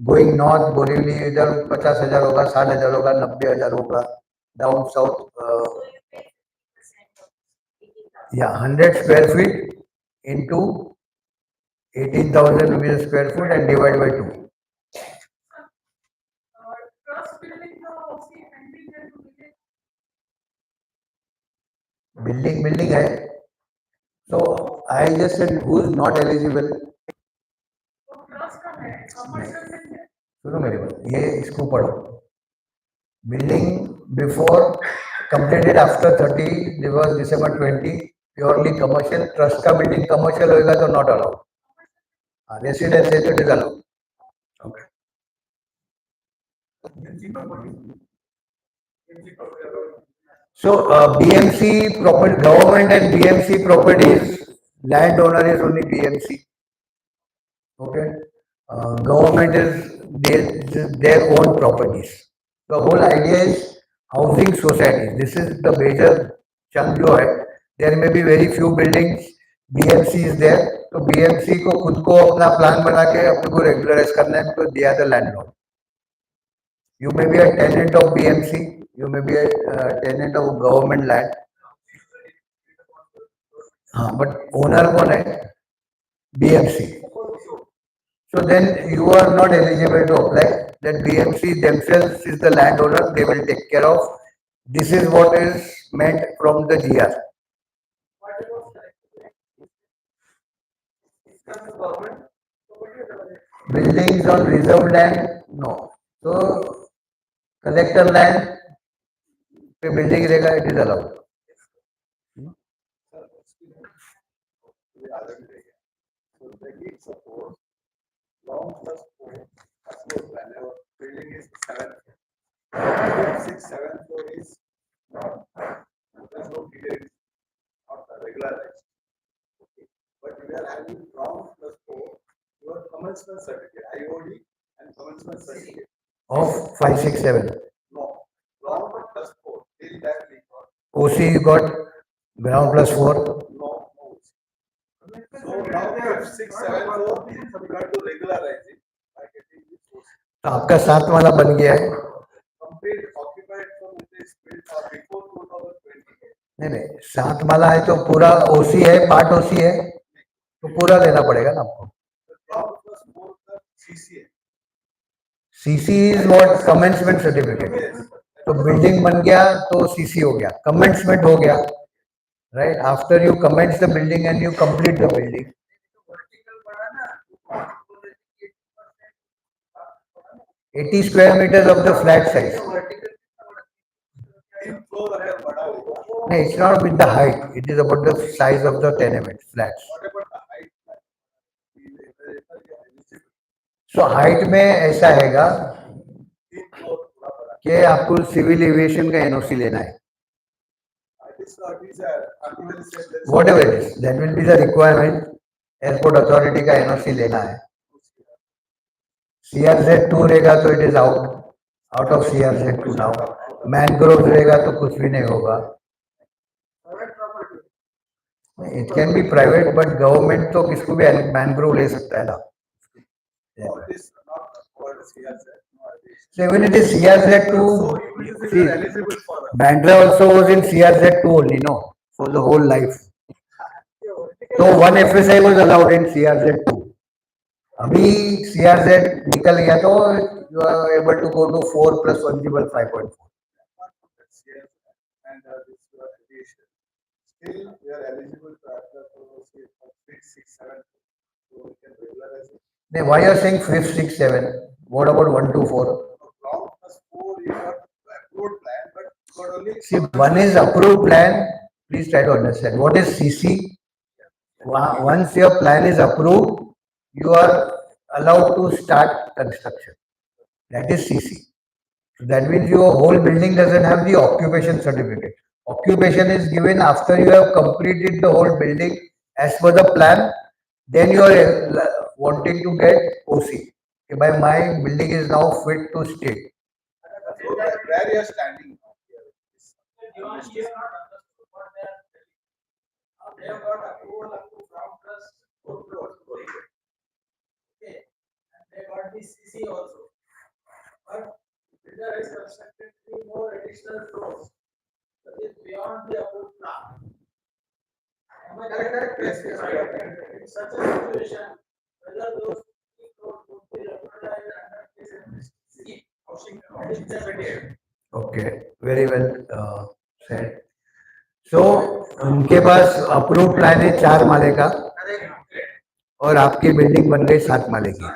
Going north Borivali इधर 50,000 होगा, 60,000 होगा, 90,000 होगा. डाउन साउथ या 100 square feet into 18,000 rupees a square foot and divide by 2. Building है. So I just said who is not eligible. सुनो मेरी बात, ये इसको पढ़ो. Building before completed after 30 December 20 purely commercial. Trust का building commercial होगा तो not allowed. Residence है तो it is allowed. Okay. So BMC property, government and BMC properties, landowner is only BMC. Okay. Government is their own properties. The whole idea is housing society. This is the major chunk जो है. There may be very few buildings. BMC is there. तो BMC को खुद को अपना plan बना के अपने को रेगुलराइज करना है तो they are the landlord. You may be a tenant of BMC. You may be a tenant of government land. But owner कौन है? BMC. So then you are not eligible to apply. That BMC themselves is the landowner. They will take care of. This is what is meant from the GR. Buildings on reserved land, no. So collector land पे building रहेगा, it is allowed. Long plus 4 whenever building is 7, 6, 7 floor is not. There's no details, not regularized. Okay. But we are having long plus 4, your commencement certificate, IOD and commencement certificate. Of 5, 6, 7. No, ground plus 4. Till that we got. OC you got ground plus 4. No. So now 5, 6, 7, 4, we got to regularize it by getting this OC. तो आपका 7 वाला बन गया है. Complete occupied from this built before 2020. नहीं 7 वाला है तो पूरा OC है, पार्ट OC है, तो पूरा लेना पड़ेगा ना आपको. Ground plus 4 का CC है. CC is what? Commencement certificate. तो बिल्डिंग बन गया तो CC हो गया, commencement हो गया, right? After you commence the building and you complete the building. 80 square meters of the flat size. No, it's not with the height. It is about the size of the tenement flats. So height में ऐसा हैगा कि आपको civil aviation का NOC लेना है. Whatever it is, that will be the requirement. Airport authority का NOC लेना है. CRZ2 रहेगा तो it is out of CRZ2 now. Mangrove रहेगा तो कुछ भी नहीं होगा. It can be private, but government तो किसको भी mangrove ले सकता है ना. So even it is CRZ2, see, Bandra also was in CRZ2 only, no, for the whole life. So one FSI was allowed in CRZ2. अभी CRZ निकल गया तो you are able to go to 4 plus 1 equal 5.4. Still we are eligible to apply for 6, 7. So we can regularize it. Then why you are saying 5, 6, 7? What about 1, 2, 4? Ground plus 4 is not approved plan, but got only. See, one is approved plan. Please try to understand. What is CC? Once your plan is approved, you are allowed to start construction. That is CC. So that means your whole building doesn't have the occupation certificate. Occupation is given after you have completed the whole building as per the plan. Then you are wanting to get OC. Okay, by my building is now fit to stay. Where you are standing? They have got approval up to ground plus 4 floors. Okay. And they got the CC also, but builder is constructed three more additional floors. That is beyond the approved plan. Am I correct? Yes, yes, right. In such a situation, whether those three floors would be recognized under this MSC housing administrative. Okay, very well said. So उनके पास approve plan है 4 माले का और आपकी building बन गई 7 माले की,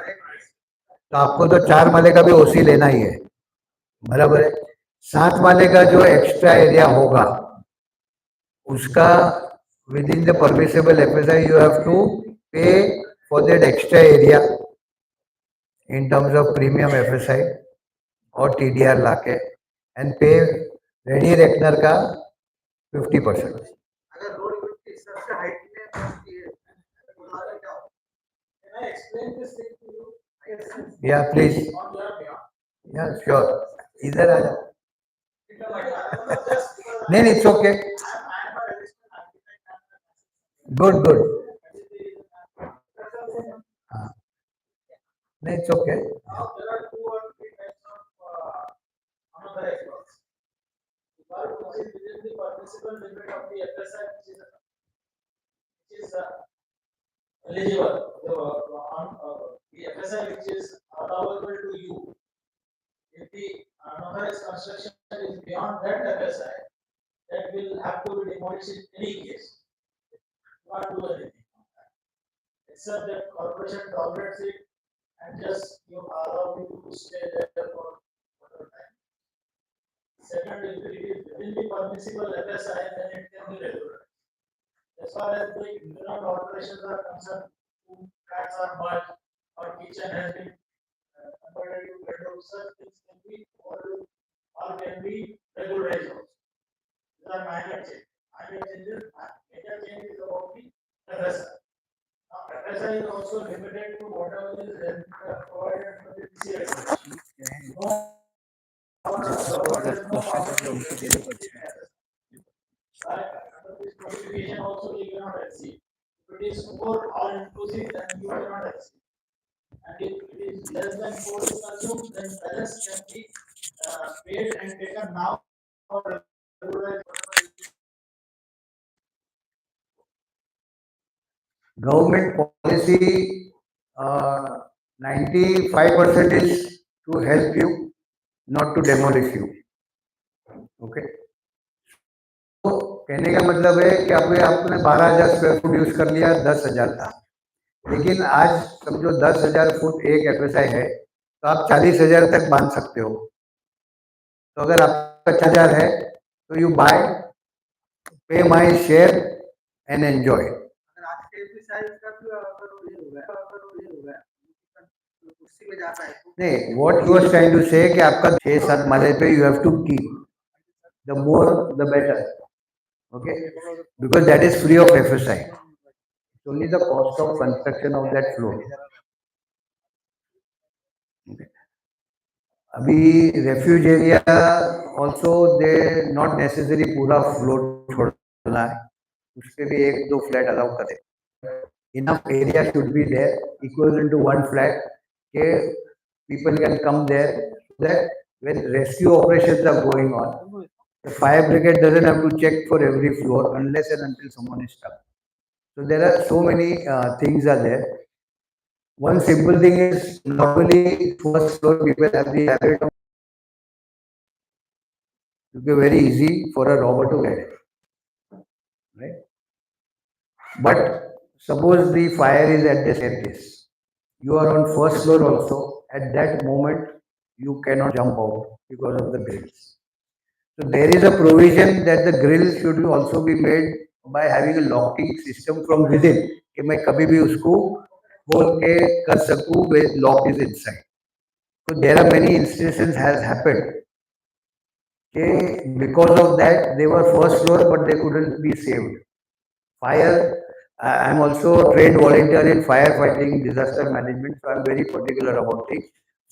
तो आपको तो 4 माले का भी ओसी लेना ही है, बराबर है। 7 माले का जो एक्स्ट्रा एरिया होगा उसका within the permissible FSI you have to pay for that extra area in terms of premium FSI और टीडीआर लाके एंड पे रेडी रेकनर का 50%. अगर रोड की सबसे हाइट में पहुंचती है तो हमारा क्या होगा? Can I explain this thing to you? Yeah, please. On your behalf. Yeah, sure. इधर आ जाओ. Just because नहीं, it's okay. I am a registered architect. Good, good. हाँ, नहीं, it's okay. Now there are two or three types of another experts. One which is within the permissible limit of the FSI, which is eligible. The FSI which is allowable to you. If the unauthorized construction is beyond that FSI, that will have to be demolished in any case. You can't do anything on that. Except that corporation tolerates it and just you allow me to stay there for whatever time. Second, if it is within the permissible FSI, then it can be regulated. As far as the internal alterations are concerned, flats are merged or kitchen has been converted to bedroom, such things can be or can be regularized also. These are minor changes. Minor changes, major change is about the FSI. Now, FSI is also limited to whatever is provided for the PCI. No, there is no under this notification also you cannot exceed. If it is 4 all inclusive, then you cannot exceed. And if it is less than 4 is assumed, then balance can be paid and taken now or regularized. Government policy 95% is to help you, not to demolish you. Okay. तो कहने का मतलब है कि अभी आपने 12,000 square foot use कर लिया, 10,000 था, लेकिन आज समझो 10,000 फुट एक एफएसआई है तो आप 40,000 तक बांध सकते हो। तो अगर आपका 50,000 है तो you buy, pay my share and enjoy. नहीं, what you are trying to say कि आपका 6-7 माले पे you have to keep, the more the better, okay, because that is free of FSI, only the cost of construction of that floor. अभी refuge area also they not necessary पूरा floor छोड़ना है, उसके भी 1-2 फ्लैट अलाउ करें. Enough area should be there equivalent to 1 flat. Okay, people can come there so that when rescue operations are going on, the fire brigade doesn't have to check for every floor unless and until someone is stuck. So there are so many things are there. One simple thing is normally first floor people have the habit of, it will be very easy for a robber to get it, right? But suppose the fire is at the staircase, you are on first floor also, at that moment you cannot jump out because of the grills. So there is a provision that the grill should also be made by having a locking system from within, कि मैं कभी भी उसको खोल के कर सकूं with lock is inside. So there are many instances has happened. Okay, because of that they were first floor but they couldn't be saved. Fire, I'm also a trained volunteer in firefighting, disaster management, so I'm very particular about it.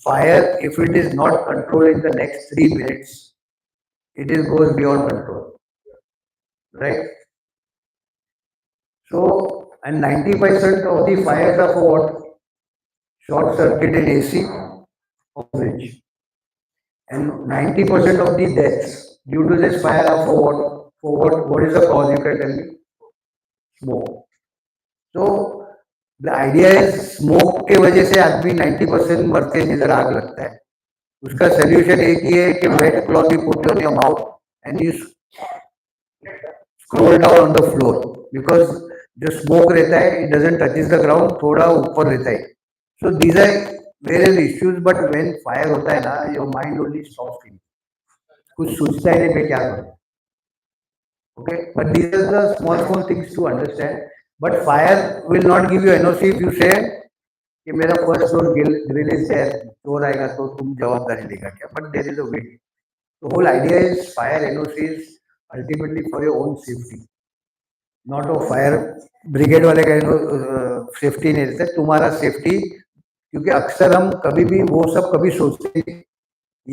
Fire, if it is not controlled in the next 3 minutes, it is goes beyond control, right? So, and 90% of the fires are for what? short circuit in AC or fridge. And 90% of the deaths due to this fire are for what? What is the cause? You can tell me? Smoke. So the idea is smoke के वजह से आदमी 90% मरते हैं जिधर आग लगता है. उसका सोल्यूशन एक ही है कि wet cloth you put on your mouth and you scroll down on the floor because जो smoke रहता है it doesn't touches the ground, थोड़ा ऊपर रहता है. So these are various issues, but when fire होता है ना, your mind only stops thinking. कुछ सोचता ही नहीं मैं क्या करूँ. Okay, but these are the small things to understand. But fire will not give you NOC if you say कि मेरा first floor grill is there, चोर आएगा तो तुम जवाबदारी लेगा क्या. But there is a way. The whole idea is fire NOC is ultimately for your own safety, not of fire brigade वाले का सेफ्टी नहीं रहता, तुम्हारा सेफ्टी. क्योंकि अक्सर हम कभी भी वो सब कभी सोचते नहीं,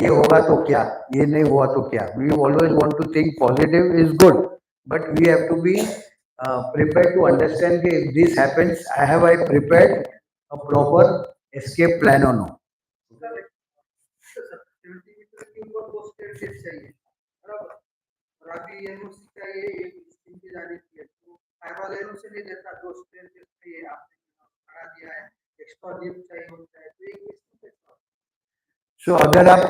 ये होगा तो क्या, ये नहीं हुआ तो क्या. We always want to think positive is good, but we have to be prepared to understand कि if this happens, I prepared a proper escape plan or no. So अगर आप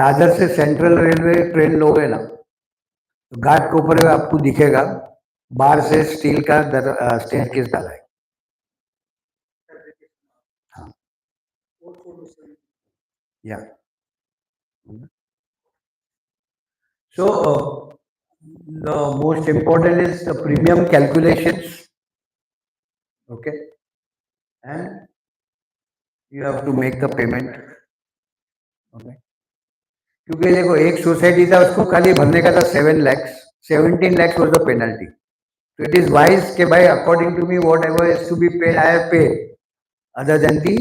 दादर से सेंट्रल रेलवे ट्रेन लोगे ना, तो घाट के ऊपर आपको दिखेगा बाहर से स्टील का स्टेयरकेस डाला है. हाँ. Yeah. So the most important is the premium calculations. Okay. And you have to make the payment. Okay. क्योंकि देखो एक सोसाइटी था उसको खाली भरने का था 7 lakhs, 17 lakhs was the penalty. So it is wise कि भाई according to me whatever is to be paid I have paid other than the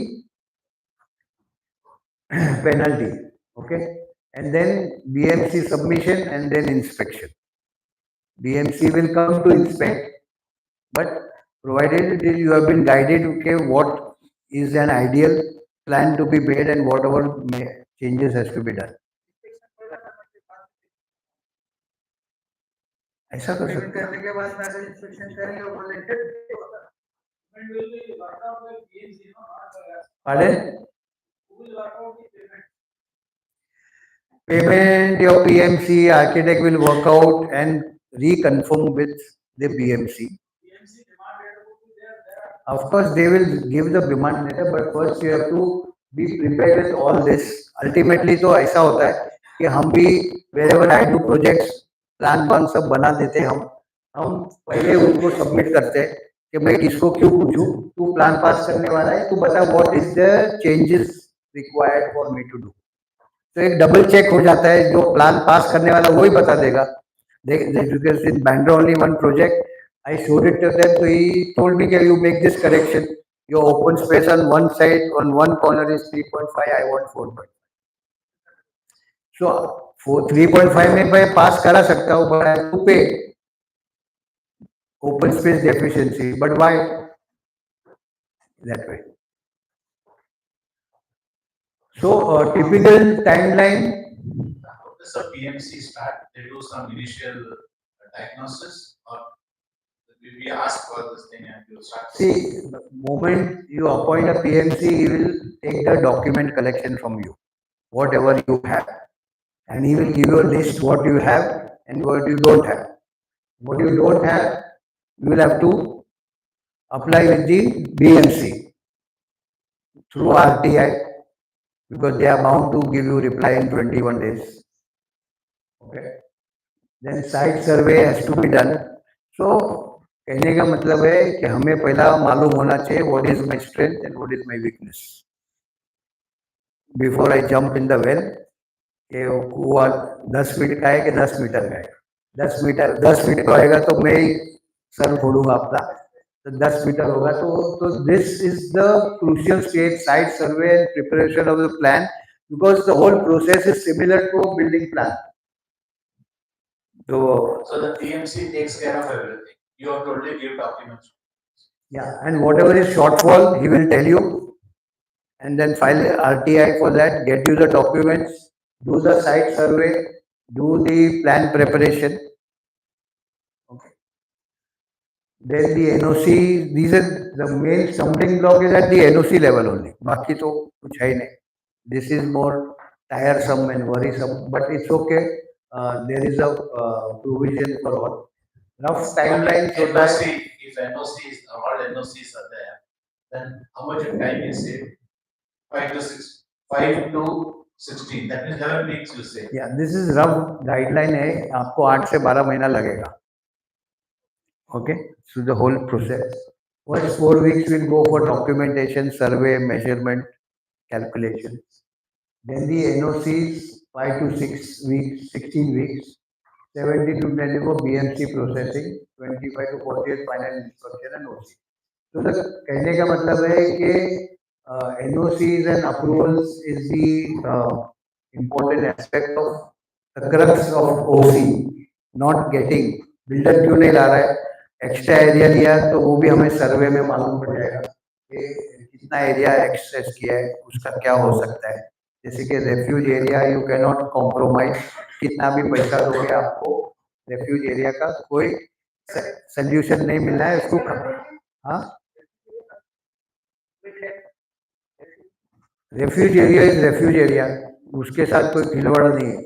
penalty. Okay. And then BMC submission and then inspection. BMC will come to inspect, but provided you have been guided, okay, what is an ideal plan to be made and whatever changes has to be done. ऐसा कर सकते हैं. Payment, your PMC architect will work out and reconfirm with the BMC. Of course, they will give the demand letter, but first you have to be prepared with all this. Ultimately, तो ऐसा होता है कि हम भी wherever I do projects, plan one सब बना देते हैं हम पहले उनको सबमिट करते हैं कि मैं किसको क्यों पूछूं, तू प्लान पास करने वाला है, तू बता what is the changes required for me to do. तो एक डबल चेक हो जाता है, जो प्लान पास करने वाला वही बता देगा. Because in Bangalore only one project, I showed it to them, so he told me that you make this correction. Your open space on one side, on one corner is 3.5, I want 4.5. So for 3.5 में मैं पास करा सकता हूँ, but I have to pay open space deficiency. But why? That way. So typical timeline. Does the PMC start? They do some initial diagnosis, or we ask for this thing and you start? See, the moment you appoint a PMC, he will take the document collection from you, whatever you have, and he will give you a list what you have and what you don't have. What you don't have, you will have to apply with the BMC through RTI, because they are bound to give you reply in 21 days. Okay. Then site survey has to be done. So कहने का मतलब है कि हमें पहला मालूम होना चाहिए what is my strength and what is my weakness before I jump in the well. कि कुआ 10 फीट का है कि 10 मीटर का है. 10 फीट का होगा तो मैं ही सर फोड़ूंगा अपना. तो 10 मीटर होगा तो this is the crucial stage, site survey and preparation of the plan, because the whole process is similar to building plan. So the PMC takes care of everything. You have to only give documents. Yeah, and whatever is shortfall, he will tell you. and then file RTI for that, get you the documents, do the site survey, do the plan preparation. Okay. Then the NOC, these are the main stumbling block is at the NOC level only. बाकी तो कुछ है ही नहीं. This is more tiresome and worrisome, but it's okay. There is a provision for all. Rough timelines so that NOC, if NOCs, all NOCs are there, then how much of time is saved? 5 to 16. That means 11 weeks you say. yeah, this is rough guideline है. आपको 8 से 12 महीना लगेगा. Okay, so the whole process. First 4 weeks will go for documentation, survey, measurement, calculation. Then the NOCs 5 to 6 weeks, 16 weeks, 70 to 24 BMC processing, 25 to 48 final inspection and OC. तो the कहने का मतलब है कि NOCs and approvals is the important aspect of the crux of OC, not getting builder क्यों नहीं ला रहा है, एक्स्ट्रा एरिया लिया तो वो भी हमें सर्वे में मालूम पड़ जाएगा कि कितना एरिया एक्सेस किया है, उसका क्या हो सकता है. जैसे कि refuge area you can not compromise, कितना भी पैसा दोगे आपको रेफ्यूज एरिया का कोई सोल्यूशन नहीं मिलना है उसको. हाँ, refuge area is refuge area, उसके साथ कोई खिलवाड़ नहीं है.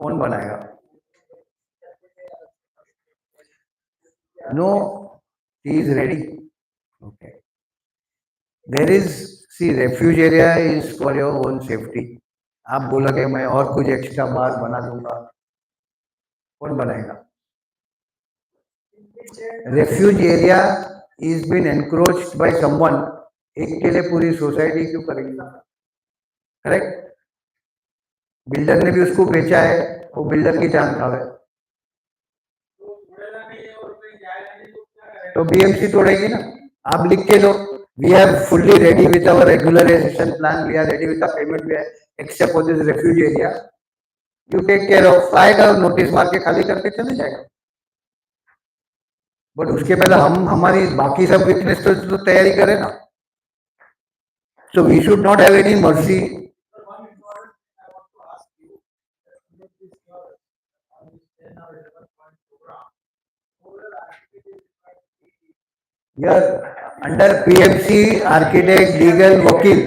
कौन बनाएगा? No, he is ready. Okay. There is, see, refuge area is for your own safety. आप बोलोगे मैं और कुछ एक्स्ट्रा बार बना दूंगा, कौन बनाएगा? Refuge area is been encroached by someone. एक के लिए पूरी सोसाइटी क्यों करेगी? करेक्ट. बिल्डर ने भी उसको बेचा है, वो बिल्डर की जान खा है, तो बीएमसी तोड़ेगी ना. आप लिख के लो, we are fully ready with our regularization plan, we are ready with the payment, we are except for this refuge area, you take care of. आएगा नोटिस मार के खाली करके चले जाएगा. बट उसके पहले हम हमारी बाकी सब विटनेस तो तैयारी करें ना. So we should not have any mercy. Here, under PMC, architect, legal, wakil.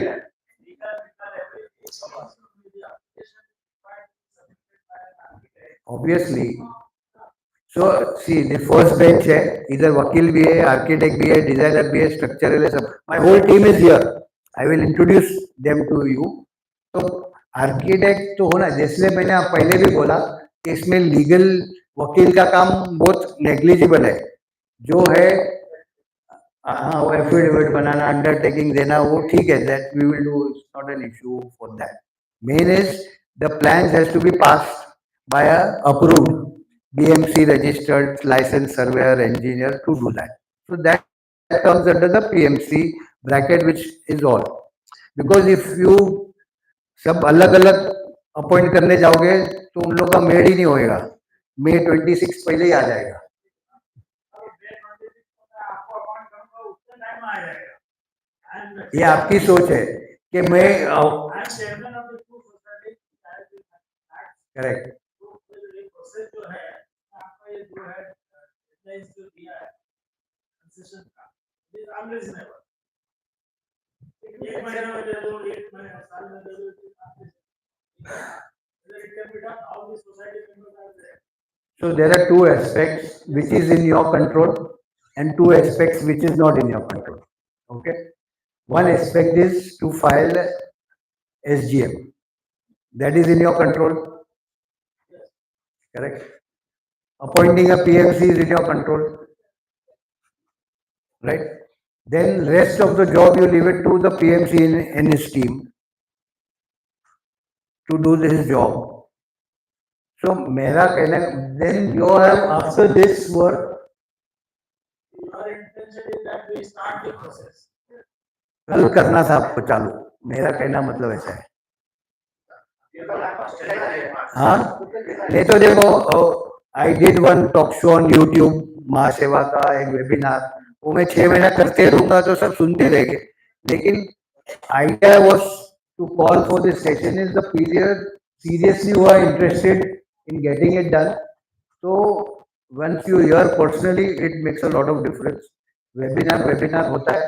Obviously. So, see, the first bench है, इधर वकील भी है, आर्किटेक्ट भी है, डिजाइनर भी है, स्ट्रक्चरल है, सब. My whole team is here. I will introduce them to you. तो आर्किटेक्ट तो होना, जैसे मैंने आप पहले भी बोला कि इसमें लीगल वकील का काम बहुत नेग्लिजिबल है. जो है हाँ, वो एफिडेविट बनाना, अंडरटेकिंग देना, वो ठीक है, that we will do, it's not an issue for that. Main is the plans has to be passed by a approved BMC registered licensed surveyor engineer to do that. So that comes under the PMC bracket, which is all. Because if you सब अलग अलग appoint करने जाओगे तो उन लोगों का made ही नहीं होएगा. May 26 पहले ही आ जाएगा. ये आपकी सोच है कि मैं correct. So there are two aspects which is in your control and two aspects which is not in your control. Okay. One aspect is to file SGM. That is in your control. Correct. Appointing a PMC is in your control. Right. Then rest of the job you leave it to the PMC in his team to do this job. So मेरा कहना, then you have after this work. Our intention is that we start the process. कल करना था आपको चालू, मेरा कहना मतलब ऐसा है. हाँ, नहीं तो देखो I did one talk show on YouTube, Mahaseva का एक वेबिनार, वो मैं 6 महीना करते रहूंगा तो सब सुनते रहेंगे, लेकिन idea was to call for this session is the period seriously who are interested in getting it done. So once you hear personally, it makes a lot of difference. Webinar hota hai,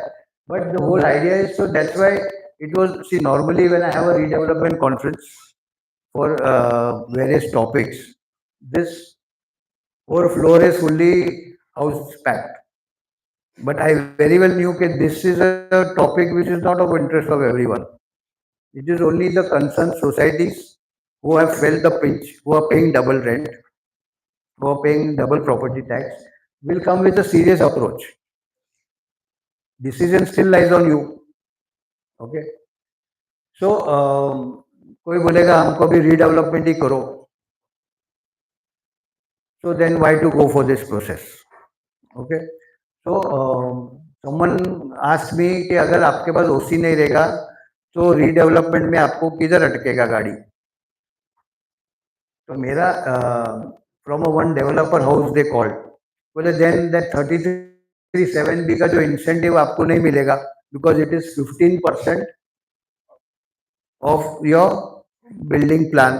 but the whole idea is, so that's why it was, see, normally when I have a redevelopment conference for various topics, this whole floor is fully house packed. But I very well knew that this is a topic which is not of interest of everyone. It is only the concerned societies who have felt the pinch, who are paying double rent, who are paying double property tax, will come with a serious approach. Decision still lies on you. Okay. So कोई बोलेगा हमको भी redevelopment ही करो. So then why to go for this process? Okay. So someone asked me कि अगर आपके पास ओसी नहीं रहेगा तो रीडेवलपमेंट में आपको किधर अटकेगा गाड़ी. तो मेरा from a one developer house they called, बोले देन दैट 33(7)B का जो इंसेंटिव आपको नहीं मिलेगा because it is 15% of your building plan.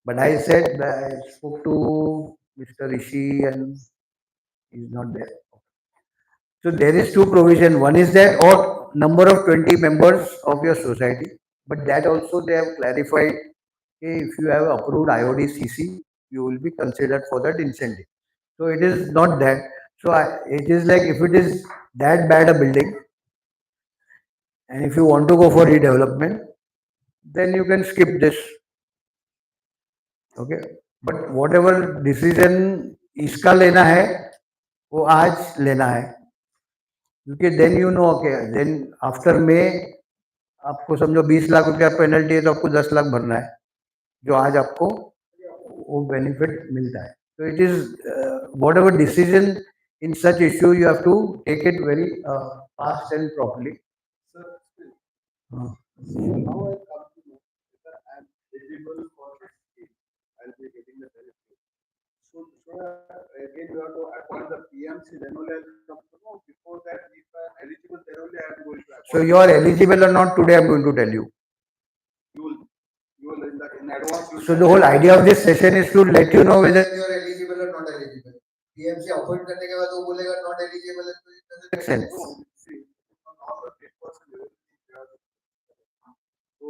But I said I spoke to mister Rishi and he is not there. So there is two provision. One is that or number of 20 members of your society, but that also they have clarified. Okay, if you have approved IOD-CC, you will be considered for that incentive. So it is not that. So it is like if it is that bad a building, and if you want to go for redevelopment, then you can skip this. Okay, but whatever decision इसका लेना है, वो आज लेना है. क्योंकि then you know okay then after में आपको समझो 20 लाख रुपया पेनल्टी है तो आपको 10 लाख भरना है, जो आज आपको वो बेनिफिट मिलता है. तो it is whatever decision in such issue you have to take it very fast and properly. Now I come to know whether I am eligible for this scheme. I'll be getting the benefit. So again, you have to appoint the PMC, then only I'll come to know. Before that, if I am eligible, then only I am going to appoint. So you are eligible or not today, I am going to tell you. You will in advance. So the whole idea of this session is to let you know whether you are eligible or not eligible. PMC appoint करने के बाद वो बोलेगा not eligible, तो it doesn't make sense. See, on all the papers and everything, तो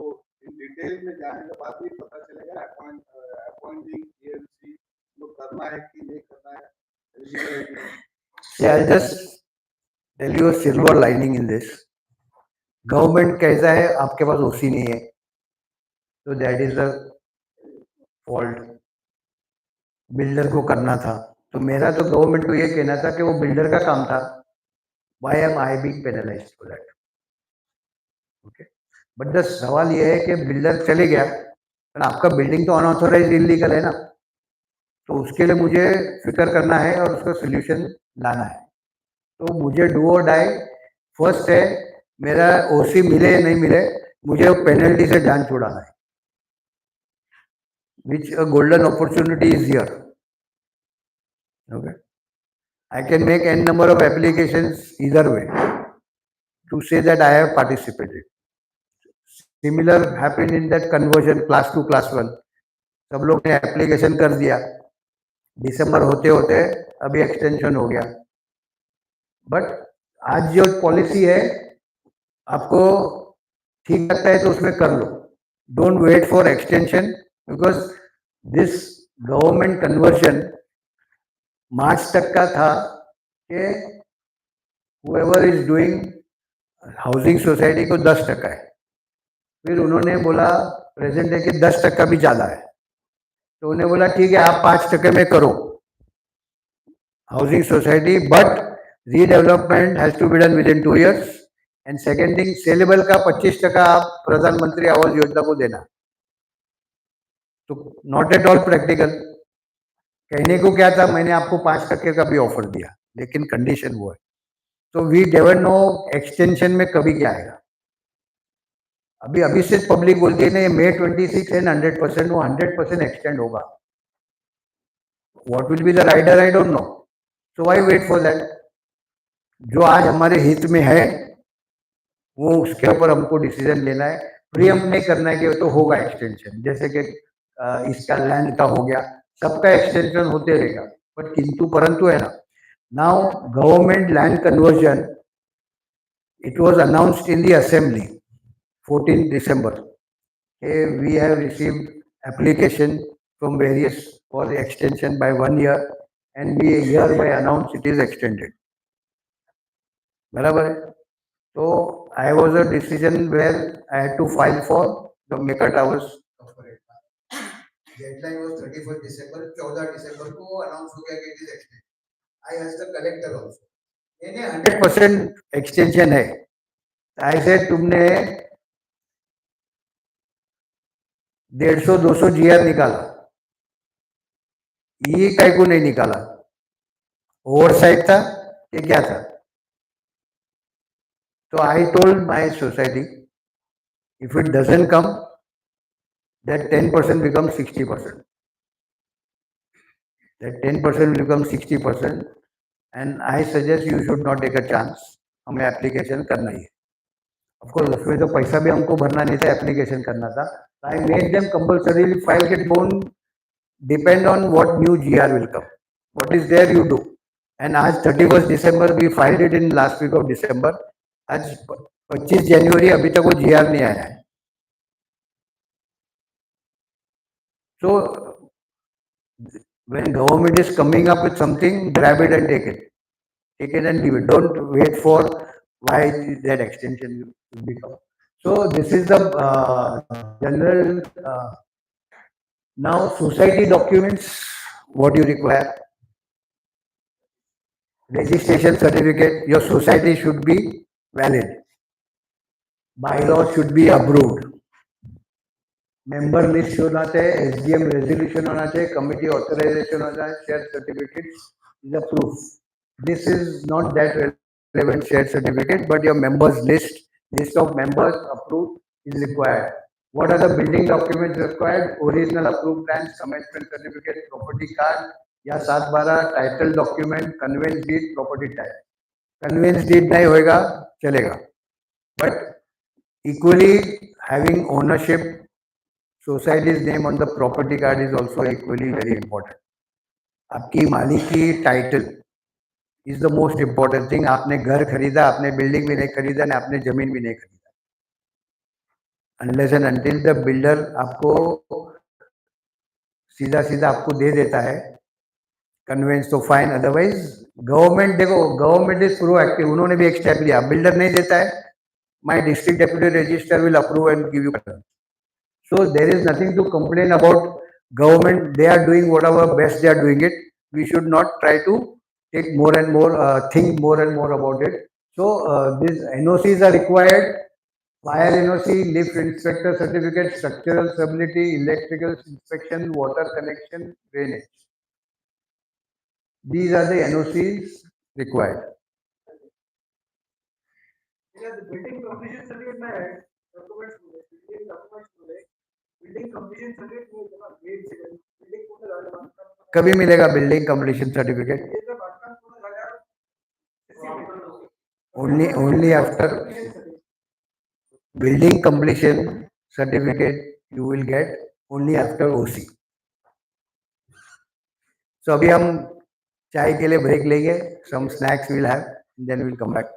in detail में जाने के बाद ही पता चलेगा appointing PMC लोग करना है कि नहीं करना है. See, I'll just tell you a silver lining in this. Government कैसा है, आपके पास ओसी नहीं है, तो that is the fault. Builder को करना था, तो मेरा तो गवर्नमेंट को ये कहना था कि वो बिल्डर का काम था. Why am I being penalised for that? Okay, but the सवाल ये है कि बिल्डर चले गया, पर आपका बिल्डिंग तो अनऑथोराइज इलीगल है ना, तो उसके लिए मुझे फिक्र करना है और उसका सोल्यूशन लाना है. तो मुझे डू और डाई फर्स्ट है, मेरा ओसी मिले या नहीं मिले, मुझे पेनल्टी से जान छुड़ाना है. Which a golden opportunity is here. Okay, I can make n number of applications either way to say that I have participated. Similar happened in that conversion class 2 class 1. सब लोग ने एप्लीकेशन कर दिया, दिसंबर होते होते अभी एक्सटेंशन हो गया. बट आज जो पॉलिसी है, आपको ठीक लगता है तो उसमें कर लो. Don't wait for extension, because this government conversion March तक का था कि whoever is doing housing society को 10% है. फिर उन्होंने बोला प्रेजेंट है कि 10% भी ज़्यादा है, तो उन्हें बोला ठीक है आप 5% में करो housing society, but redevelopment has to be done within 2 years. And second thing, saleable का 25% आप प्रधानमंत्री आवास योजना को देना. तो नॉट एट ऑल प्रैक्टिकल. कहने को क्या था, मैंने आपको 5% का भी ऑफर दिया, लेकिन कंडीशन वो है. तो वी नेवर नो एक्सटेंशन में कभी क्या आएगा. अभी से पब्लिक बोलती है ना, ये May 26 है 100%, वो 100% एक्सटेंड होगा. what will be the rider, I don't know. So why wait for that? जो आज हमारे हित में है वो उसके ऊपर हमको डिसीजन लेना है, प्रियम नहीं करना है कि तो होगा एक्सटेंशन, जैसे कि इसका लैंड का हो गया, सबका एक्सटेंशन होते रहेगा, बट किंतु परंतु है ना, now government land conversion, it was announced in the assembly 14 December. We have received application from various for the extension by 1 year, and we hereby announce it is extended. बराबर है. So I was a decision where I had to file for the Mecca Towers. Deadline was 31st December. 14 December को announce हो गया कि it is extended. I asked the collector also. मैंने 100% extension है. I said तुमने 150-200 GR निकाला, ये काय को नहीं निकाला, ओवरसाइट था ये क्या था? So I told my society, if it doesn't come, that 10% becomes 60%. That 10% will become 60%, and I suggest you should not take a chance. हमें एप्लीकेशन करना ही है. Of course, उसमें तो पैसा भी हमको भरना नहीं था, एप्लीकेशन करना था. I made them compulsorily file it, don't depend on what new GR will come. What is there you do. And आज 31st December we filed it in last week of December. आज 25 जनवरी अभी तक वो GR नहीं आया है. So when government is coming up with something, grab it and take it. Take it and leave it. Don't wait for why that extension will become. So this is the general. Now society documents, what you require. Registration certificate, your society should be valid. Bylaws should be approved. Member list होना चाहिए, SDM resolution होना चाहिए, committee authorization होना चाहिए, share certificates is a proof. This is not that relevant share certificate, but your members list of members approved is required. What are the building documents required? Original approved plans, commencement certificate, property card, या 7/12 title document, conveyance deed, property type. Conveyance deed नहीं होएगा चलेगा, but equally having ownership, society's name on the property card is also equally very important. आपकी मालिकी title is the most important thing. आपने घर खरीदा, आपने building भी नहीं खरीदा, ना आपने जमीन भी नहीं खरीदा. Unless and until the builder आपको सीधा सीधा आपको दे देता है कन्वेंस तो फाइन, अदरवाइज गवर्नमेंट, देखो गवर्नमेंट इज प्रोएक्टिव, उन्होंने भी एक स्टेप लिया. बिल्डर नहीं देता है, my district deputy register will approve and give you. So there is nothing to complain about. Government, they are doing whatever best they are doing it. We should not try to take more and more, think more and more about it. So these NOCs are required. Fire NOC, lift inspector certificate, structural stability, electrical inspection, water connection, drainage. These are the NOCs required. Yeah, the building completion certificate में है, documents में, building documents में, building completion certificate में इतना grade से building पूर्ण झाला. कभी मिलेगा बिल्डिंग कंप्लीशन सर्टिफिकेट? ये जब बांधकाम पूर्ण झाल्यावर only after building completion certificate you will get only after OC. So अभी हम चाय के लिए ब्रेक लेंगे, some snacks we'll have, and then we'll come back.